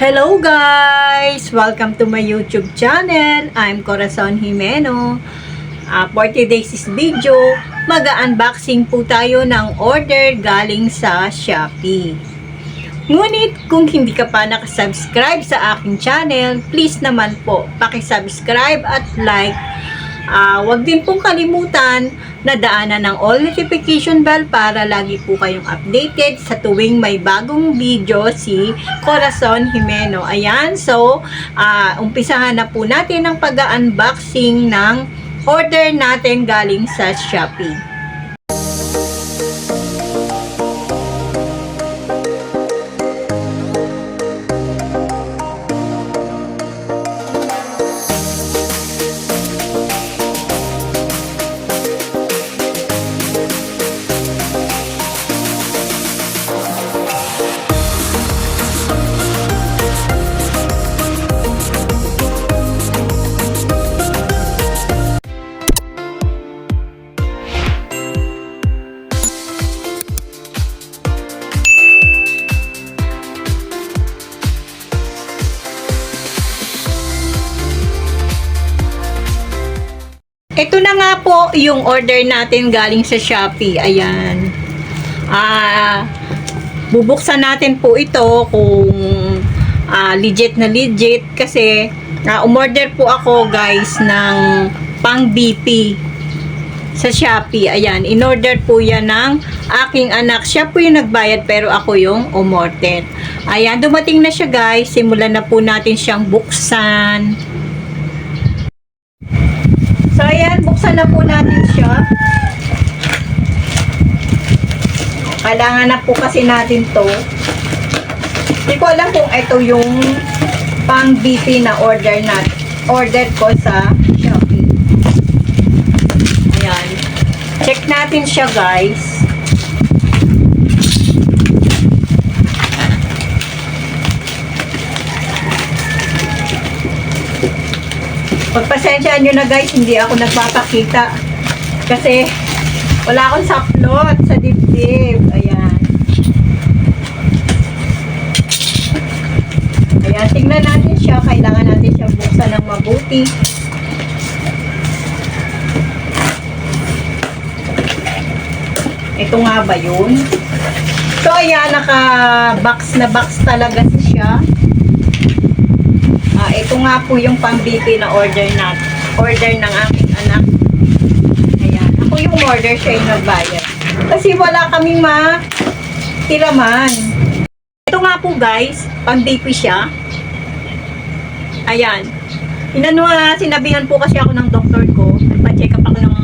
Hello guys! Welcome to my YouTube channel. I'm Corazon Jimeno. For today's video, mag-unboxing po tayo ng order galing sa Shopee. Ngunit kung hindi ka pa nakasubscribe sa aking channel, please naman po, pakisubscribe at like. Huwag din pong kalimutan na daanan ng all notification bell para lagi po kayong updated sa tuwing may bagong video si Corazon Jimeno. Ayan, so umpisahan na po natin ang pag-unboxing ng order natin galing sa Shopee. Ito na nga po yung order natin galing sa Shopee. Ayan. Bubuksan natin po ito kung legit na legit kasi umorder po ako guys ng pang BP sa Shopee. Ayan, in-order po yan ng aking anak. Siya po yung nagbayad pero ako yung umorder. Ayan, dumating na siya guys. Simulan na po natin siyang buksan. So, ayan, buksan na po natin siya. Kailangan na po kasi natin to. Hindi ko alam kung ito yung pang BP na order ko sa Shopee. Ayan. Check natin siya, guys. Pagpasensyaan nyo na guys, hindi ako nagpapakita kasi wala akong saplot sa dibdib. Ayan. Ayan, tingnan natin siya. Kailangan natin siya buksan ng mabuti. Ito nga ba yun? So ayan, naka-box na box talaga siya. Ito nga po yung pang-BP na order ng aking anak. Ayan. Ako yung order, siya yung nagbayad. Kasi wala kaming matiraman. Ito nga po guys, pang-BP siya. Ayan. Sinabihan po kasi ako ng doktor ko. Nagpa-check up ako ng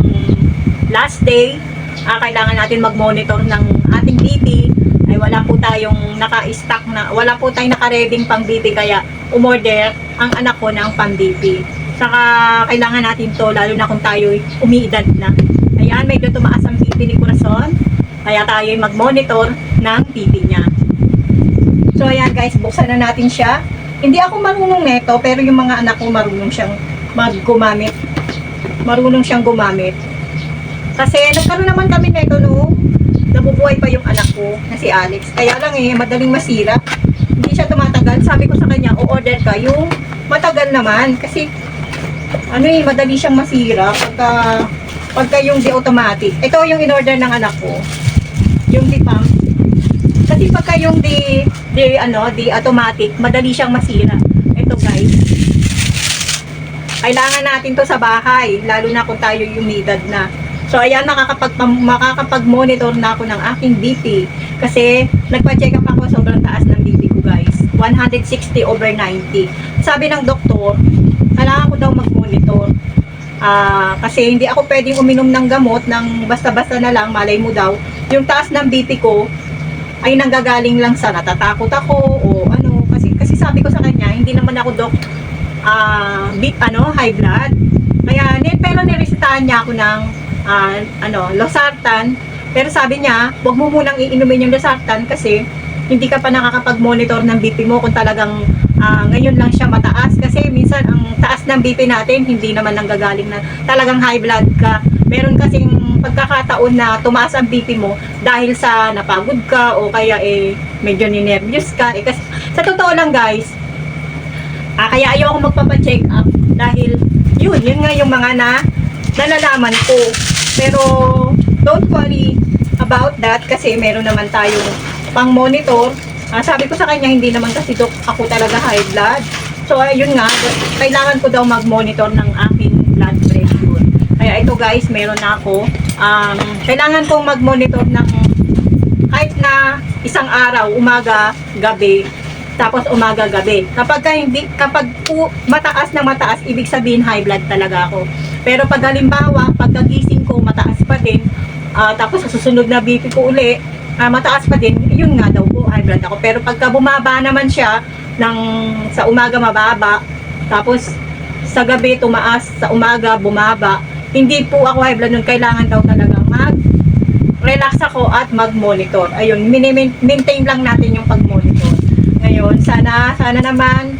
last day. Kailangan natin mag-monitor ng ating BP. Ay wala po tayong naka-stock na, wala po tayong naka-reading pang-BP kaya umorder ang anak ko ng pang-BP. Saka kailangan natin to lalo na kung tayo umiidad na. Ayan, medyo tumaas ang BP ni Corazon. Kaya tayo mag-monitor ng BP niya. So ayan guys, buksan na natin siya. Hindi ako marunong neto pero yung mga anak ko marunong siyang gumamit. Marunong siyang gumamit. Kasi nagkaroon naman kami neto no. Nabubuhay pa yung anak ko na si Alex. Kaya lang madaling masira. Hindi siya tumatagal. Sabi ko sa kanya, o-order ka yung matagal naman. Kasi, madali siyang masira pagka yung di automatic. Ito yung in-order ng anak ko. Yung di pump. Kasi pagka yung di automatic, madali siyang masira. Ito guys. Kailangan natin to sa bahay. Lalo na kung tayo yung umidad na. So, ayan, makakapag-monitor na ako ng aking BP. Kasi, nagpa-check up ako, sobrang taas ng BP ko, guys. 160/90. Sabi ng doktor, kailangan ko daw mag-monitor. Kasi, hindi ako pwedeng uminom ng gamot ng basta-basta na lang, malay mo daw. Yung taas ng BP ko, ay nanggagaling lang sa natatakot ako, o ano. Kasi sabi ko sa kanya, hindi naman ako, high blood. Kaya, pero niresetahan niya ako ng losartan, pero sabi niya, huwag mo munang iinumin yung losartan kasi hindi ka pa nakakapag-monitor ng BP mo kung talagang ngayon lang siya mataas kasi minsan ang taas ng BP natin hindi naman nanggagaling na talagang high blood ka. Meron kasing pagkakataon na tumaas ang BP mo dahil sa napagod ka o kaya medyo ninervyos ka. Kasi sa totoo lang guys, Kaya ayoko magpapacheck up dahil yun nga yung mga nalalaman ko. Pero don't worry about that kasi meron naman tayong pang monitor. Sabi ko sa kanya, hindi naman kasi ako talaga high blood. So ayun nga, kailangan ko daw mag-monitor ng aking blood pressure. Kaya ito guys, meron na ako. Kailangan kong mag-monitor ng kahit na isang araw, umaga, gabi, tapos umaga, gabi. Kapag mataas na mataas, ibig sabihin high blood talaga ako. Pero pag halimbawa, pagkagising ko, mataas pa din, tapos sa susunod na BP ko uli, mataas pa din, yun nga daw po, high blood ako. Pero pagka bumaba naman siya, sa umaga mababa, tapos sa gabi tumaas, sa umaga bumaba, hindi po ako high blood nun. Kailangan daw talaga relax ako at mag-monitor. Ayun, maintain lang natin yung pag-monitor. Ngayon, sana naman,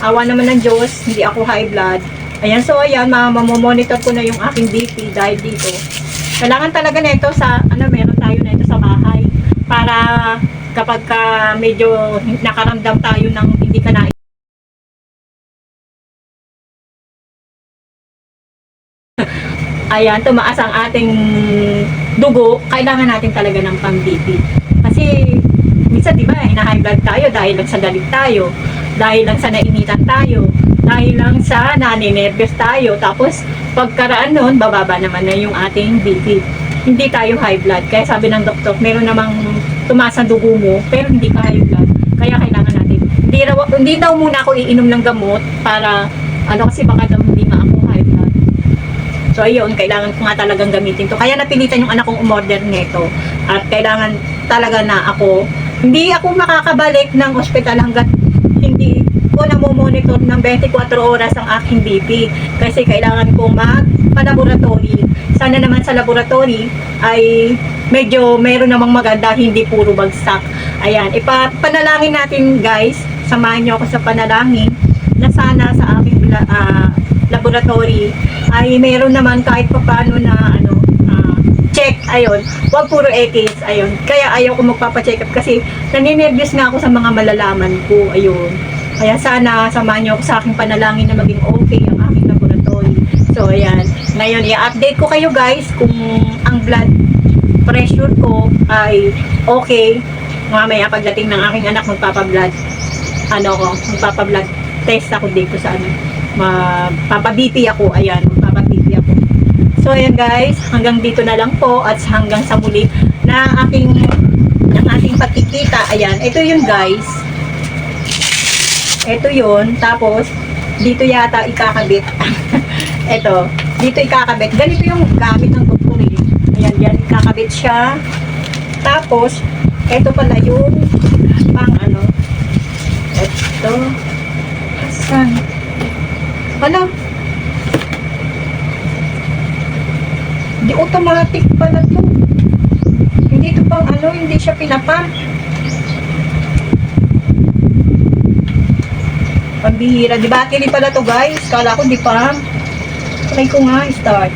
awa naman ng Diyos, hindi ako high blood. Ayan, so ayan, mamomonitor ko na yung aking BP dahil dito. Kailangan talaga na ito meron tayo na ito sa bahay. Para kapag medyo nakaramdam tayo ng hindi ka na ayan, tumaas ang ating dugo, kailangan natin talaga ng pang-BP. Kasi, minsan diba, high blood tayo dahil lang sa galit tayo, dahil lang sa nainitan tayo, dahil lang sa naninervyos tayo, tapos pagkaraan nun, bababa naman na yung ating BP. Hindi tayo high blood. Kaya sabi ng doktor, meron namang tumaas ang dugo mo, pero hindi ka high blood. Kaya kailangan natin. Hindi daw muna ako iinom ng gamot para, kasi baka daw hindi nga ako high blood. So ayun, kailangan ko nga talagang gamitin to. Kaya napilitan yung anak kong umorder nito. At kailangan talaga na hindi ako makakabalik ng ospital hanggat hindi ko namomonitor ng 24 oras ang aking BP. Kasi kailangan kong magpa-laboratory. Sana naman sa laboratory ay medyo meron namang maganda, hindi puro bagsak. Ayan, ipapanalangin natin guys. Samahan niyo ako sa panalangin na sana sa aking laboratory ay meron naman kahit paano na check, ayun, wag puro X, ayun, kaya ayaw ko magpapacheck up kasi naninervyos nga ako sa mga malalaman ko, ayun, kaya sana samahan niyo ako sa aking panalangin na maging okay ang aking laboratory. So ayan, ngayon i-update ko kayo guys kung ang blood pressure ko ay okay. Mamaya pagdating ng aking anak magpapa-blood test ako dito sa magpapa-BP ako, ayan, magpapa-BP ako. So ayan guys, hanggang dito na lang po at hanggang sa muli ng ating pagkikita. Ayan, ito yun guys. Ito yun, tapos dito yata ikakabit. Ito, dito ikakabit. Ganito yung gamit ng doktor eh. Ayan, yan, ikakabit siya. Tapos, ito pala yung ito. Asan? Ano? Di automatic pala to. Hindi to pang hindi siya pinapump. Pambihira. Di battery pala to guys. Kala ko di pump. Try ko nga, start.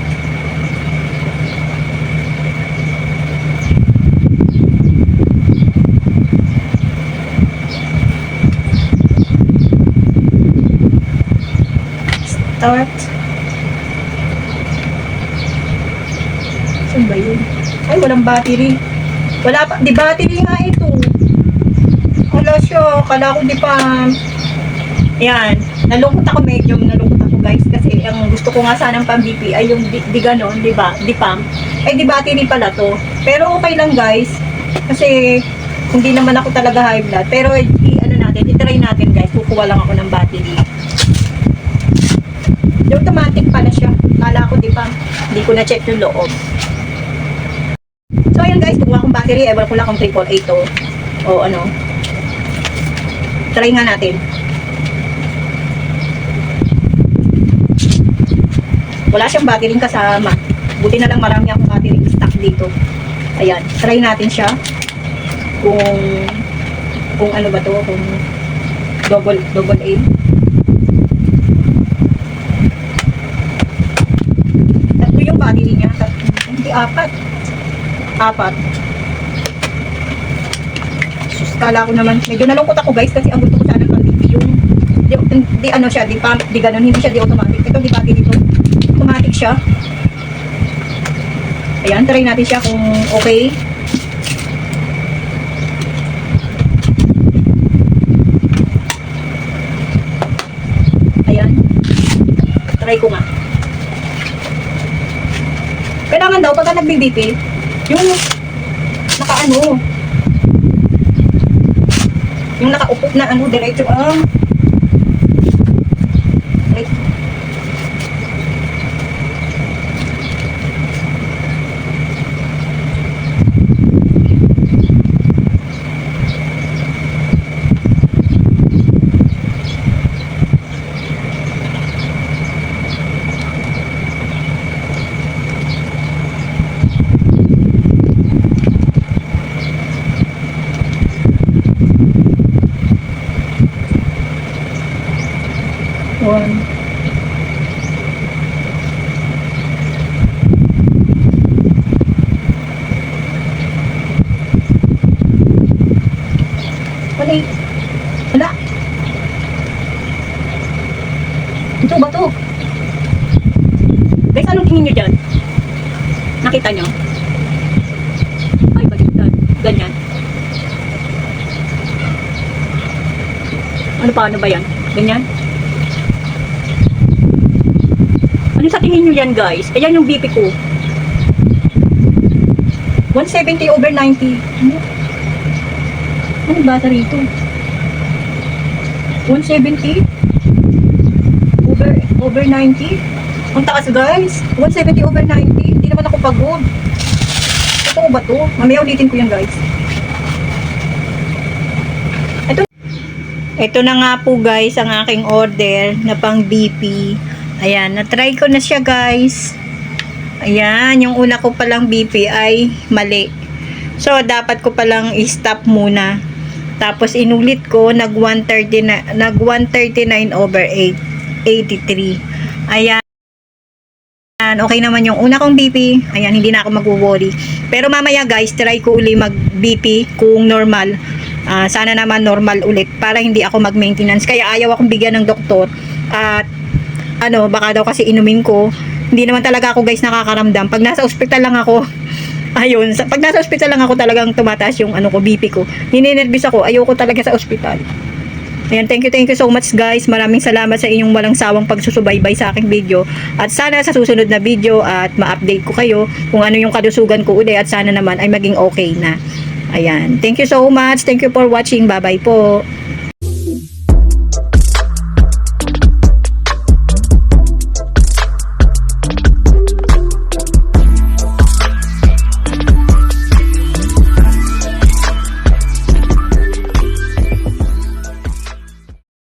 Start. Saan ba yun? Ay, walang battery. Wala pa. Di battery nga ito. Wala siya. Kala ko di pa. Yan. Nalungkot ako medyo. Nalungkot ako guys. Kasi ang gusto ko nga sanang pang-BP ay yung di ganon. Di ba? Di pump. Ay, di battery pala to. Pero okay lang guys. Kasi hindi naman ako talaga high blood. Pero i-try natin guys. Kukuha lang ako ng battery. Automatic pala siya. Kala ko di pa. Hindi ko na check yung loob. So ayan guys, kumuha akong battery. Ewan ko lang kung 348 to. O try nga natin. Wala siyang battery kasama. Buti na lang marami akong battery stock dito. Ayan, try natin siya. Kung ano ba to, kung double A. Tatlo yung battery niya. Hindi, apat. Sus, kala ko naman, medyo nalungkot ako guys kasi ang gusto ko sana pang BP yung Di ano siya, di pump, di ganun, hindi siya di automatic. Ito di pati dito. Automatic siya. Ayan, try natin siya kung okay. Ayan. Try ko nga. Kailangan daw, pagka nag-BP, yung naka-ano, yung naka-upok na ano, diretso ang one. Wala eh. Wala. Ito ba to? Guys, anong tingin nyo dyan? Nakita nyo? Ay, baliktad. Ganyan. Paano ba yan? Ganyan? Ano sa tingin nyo yan, guys? Ayan yung BP ko. 170/90. Ano ba sa rito? 170 over 90. Ang taas, guys. 170/90. Hindi naman ako pagod. Totoo ba to? Mamaya ulitin ko yan, guys. Ito na nga po, guys, ang aking order na pang BP. Ayan, na-try ko na siya, guys. Ayan, yung una ko palang BP ay mali. So, dapat ko palang i-stop muna. Tapos, inulit ko, nag-139 over 83. Ayan. Okay naman yung una kong BP. Ayan, hindi na ako mag-worry. Pero mamaya, guys, try ko uli mag-BP kung normal. Sana naman normal ulit para hindi ako mag-maintenance. Kaya ayaw akong bigyan ng doktor. At ano, baka daw kasi inumin ko. Hindi naman talaga ako, guys, nakakaramdam. Pag nasa ospital lang ako, ayun, pag nasa ospital lang ako talagang tumataas yung ano ko, BP ko. Ninenervous ako, ayoko talaga sa ospital. Ayan, thank you so much, guys. Maraming salamat sa inyong walang sawang pagsusubaybay sa aking video. At sana sa susunod na video at ma-update ko kayo kung ano yung kalusugan ko uli at sana naman ay maging okay na. Ayan, thank you so much. Thank you for watching. Bye-bye po.